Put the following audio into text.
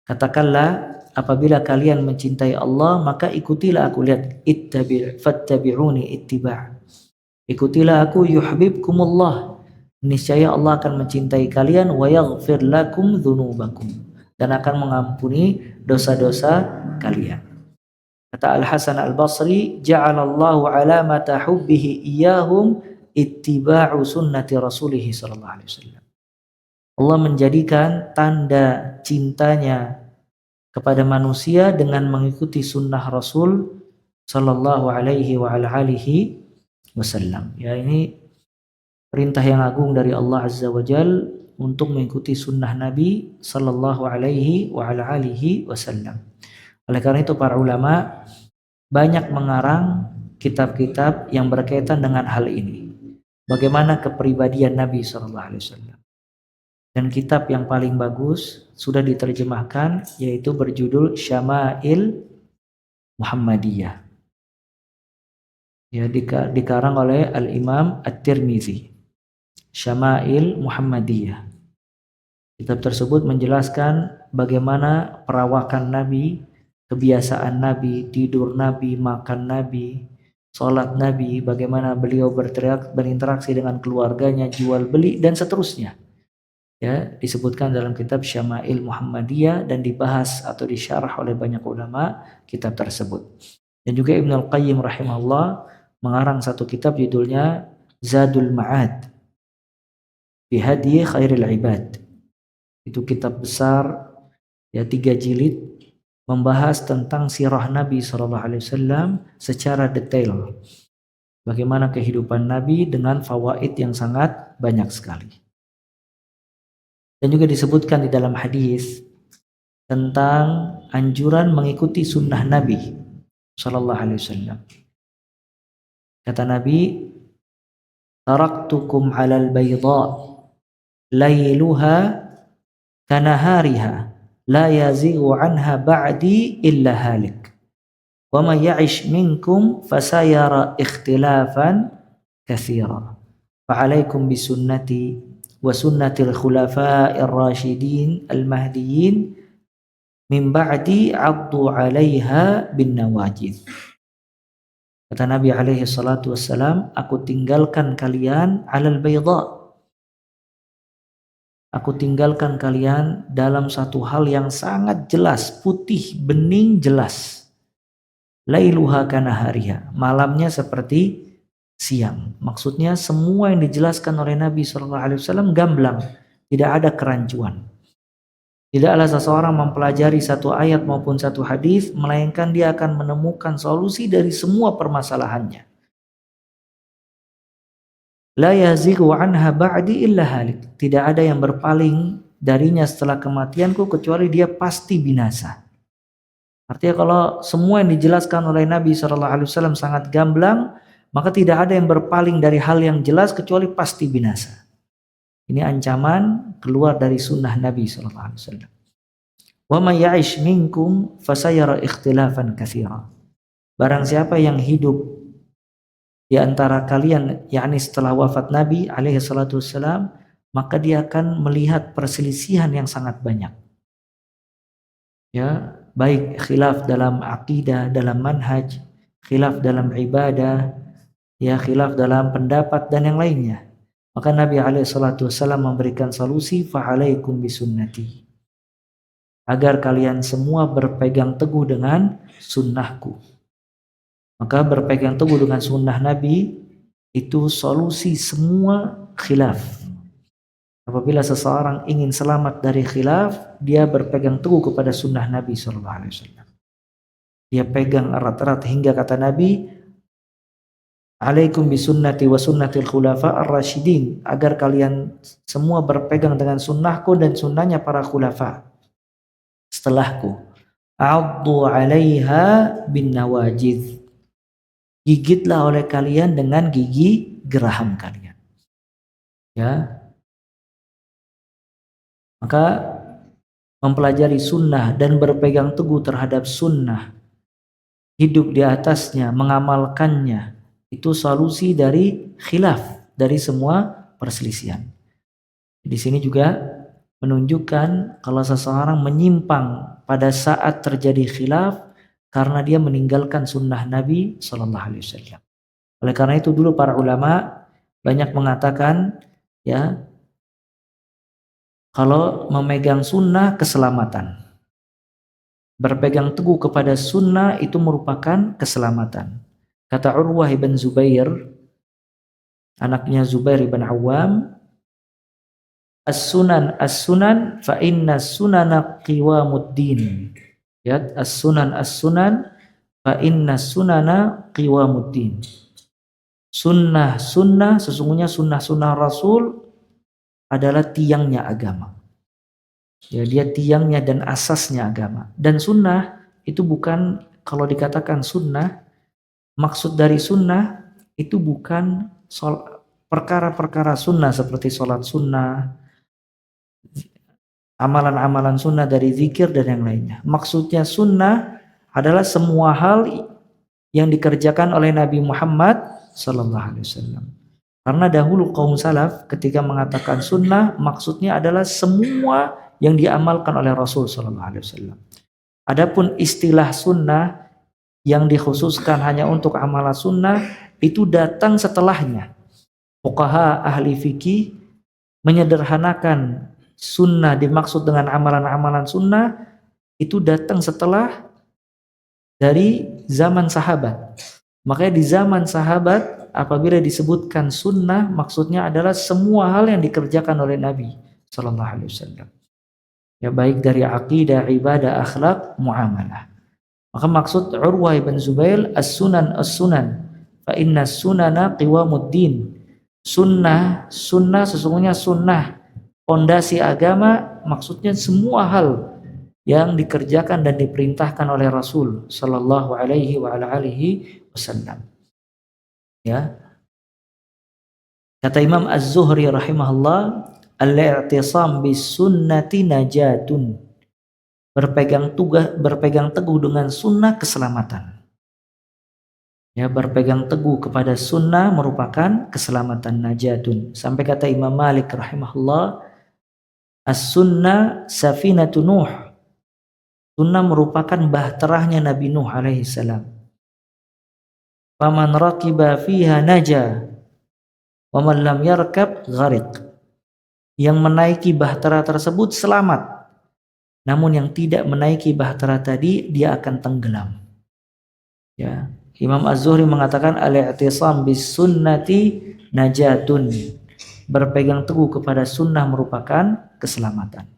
Katakanlah, apabila kalian mencintai Allah, maka ikutilah aku. Lihat, fattabi'uni ittiba'. Ikutilah aku yuhibbukumullah. Niscaya Allah akan mencintai kalian, wa yaghfir lakum dzunubakum, dan akan mengampuni dosa-dosa kalian. Kata Al-Hasan Al-Basri, ja'alallahu alamata hubbihi iyahum ittiba'u sunnati rasulih sallallahu alaihi wasallam. Allah menjadikan tanda cintanya kepada manusia dengan mengikuti sunnah Rasul sallallahu alaihi wa ala alihi wasallam. Ya, ini perintah yang agung dari Allah Azza wa Jal untuk mengikuti sunnah Nabi sallallahu alaihi wa ala alihi wasallam. Oleh karena itu para ulama banyak mengarang kitab-kitab yang berkaitan dengan hal ini. Bagaimana kepribadian Nabi sallallahu alaihi wasallam. Dan kitab yang paling bagus sudah diterjemahkan, yaitu berjudul Syama'il Muhammadiyah. Ya, dikarang oleh Al-Imam At-Tirmizi. Syama'il Muhammadiyah. Kitab tersebut menjelaskan bagaimana perawakan Nabi, kebiasaan Nabi, tidur Nabi, makan Nabi, sholat Nabi, bagaimana beliau berinteraksi dengan keluarganya, jual beli, dan seterusnya. Ya, disebutkan dalam kitab Syama'il Muhammadiyah dan dibahas atau disyarah oleh banyak ulama kitab tersebut. Dan juga Ibnu Al-Qayyim rahimahullah mengarang satu kitab judulnya Zadul Ma'ad fi Hadyi Khairil Ibad. Itu kitab besar, ya 3 jilid, membahas tentang sirah Nabi SAW secara detail. Bagaimana kehidupan Nabi dengan fawaid yang sangat banyak sekali. Dan juga disebutkan di dalam hadis tentang anjuran mengikuti sunnah Nabi sallallahu alaihi wasallam. Kata Nabi, taraktukum 'alal bayda lailuha kanahariha la yazighu 'anha ba'di illa halik. Wa may ya'ish minkum fasayara ikhtilafan katsira. Fa 'alaikum bisunnati wa sunnatil khulafa'ir rasyidin al-mahdiyyin min ba'di 'addu 'alaiha bin nawajid. Kata Nabi alaihi salatu wassalam, aku tinggalkan kalian 'alal bayda. Aku tinggalkan kalian dalam satu hal yang sangat jelas, putih, bening, jelas. Lailuha kanahariha, malamnya seperti siang. Maksudnya semua yang dijelaskan oleh Nabi SAW gamblang, tidak ada kerancuan. Tidaklah seseorang mempelajari satu ayat maupun satu hadis, melainkan dia akan menemukan solusi dari semua permasalahannya. La yazighu anha ba'di illa halik. Tidak ada yang berpaling darinya setelah kematianku kecuali dia pasti binasa. Artinya kalau semua yang dijelaskan oleh Nabi SAW sangat gamblang, maka tidak ada yang berpaling dari hal yang jelas kecuali pasti binasa. Ini ancaman keluar dari sunnah Nabi SAW. Wa may ya'ish minkum fasayara ikhtilafan katsira. Barang siapa yang hidup di antara kalian, yakni setelah wafat Nabi alaihi salatu wassalam, maka dia akan melihat perselisihan yang sangat banyak. Ya, baik khilaf dalam akidah, dalam manhaj, khilaf dalam ibadah, ya khilaf dalam pendapat dan yang lainnya. Maka Nabi SAW memberikan solusi, fa'alaikum bisunnati, agar kalian semua berpegang teguh dengan sunnahku. Maka berpegang teguh dengan sunnah Nabi itu solusi semua khilaf. Apabila seseorang ingin selamat dari khilaf, dia berpegang teguh kepada sunnah Nabi SAW. Dia pegang erat-erat hingga kata Nabi, alaikum bisunnati wa sunnatil khulafa ar-rasyidin, agar kalian semua berpegang dengan sunnahku dan sunnahnya para khulafa setelahku. Addu 'alaiha bin nawajid, gigitlah oleh kalian dengan gigi geraham kalian. Ya. Maka mempelajari sunnah dan berpegang teguh terhadap sunnah, hidup di atasnya, mengamalkannya, itu solusi dari khilaf, dari semua perselisihan. Di sini juga menunjukkan kalau seseorang menyimpang pada saat terjadi khilaf karena dia meninggalkan sunnah Nabi Shallallahu Alaihi Wasallam. Oleh karena itu dulu para ulama banyak mengatakan ya, kalau memegang sunnah keselamatan, berpegang teguh kepada sunnah itu merupakan keselamatan. Kata Urwah ibn Zubair, anaknya Zubair ibn Awam, as-sunan fa inna sunana qiwamuddin. Ya, as-sunan fa inna sunana qiwamuddin. Sunnah sesungguhnya sunnah Rasul adalah tiangnya agama. Ya, dia tiangnya dan asasnya agama. Dan sunnah itu bukan, kalau dikatakan sunnah, maksud dari sunnah itu bukan perkara-perkara sunnah seperti sholat sunnah, amalan-amalan sunnah dari zikir dan yang lainnya. Maksudnya sunnah adalah semua hal yang dikerjakan oleh Nabi Muhammad Sallallahu Alaihi Wasallam. Karena dahulu kaum salaf ketika mengatakan sunnah, maksudnya adalah semua yang diamalkan oleh Rasul Sallallahu Alaihi Wasallam. Adapun istilah sunnah yang dikhususkan hanya untuk amalan sunnah itu datang setelahnya. Fuqaha ahli fikih menyederhanakan sunnah dimaksud dengan amalan-amalan sunnah itu datang setelah dari zaman sahabat. Makanya di zaman sahabat apabila disebutkan sunnah maksudnya adalah semua hal yang dikerjakan oleh Nabi Sallallahu Alaihi Wasallam. Ya, baik dari aqidah, ibadah, akhlak, muamalah. Maka maksud Urwah ibn Zubair as-sunan fa inna sunana qiwamuddin. Sunnah sesungguhnya sunnah pondasi agama, maksudnya semua hal yang dikerjakan dan diperintahkan oleh Rasul Sallallahu Alaihi Wasallam. Ya, kata Imam Az-Zuhri rahimahullah, al-i'tisam bis sunnati najatun. Berpegang teguh dengan sunnah keselamatan. Ya, berpegang teguh kepada sunnah merupakan keselamatan, najatun. Sampai kata Imam Malik rahimahullah, as-sunnah safinatu Nuh. Sunnah merupakan bahterahnya Nabi Nuh alaihi salam. Faman raqiba fiha naja wa man lam yarkab gharik. Yang menaiki bahtera tersebut selamat, namun yang tidak menaiki bahtera tadi dia akan tenggelam. Ya, Imam Az-Zuhri mengatakan al-i'tisam bis sunnati najatun. Berpegang teguh kepada sunnah merupakan keselamatan.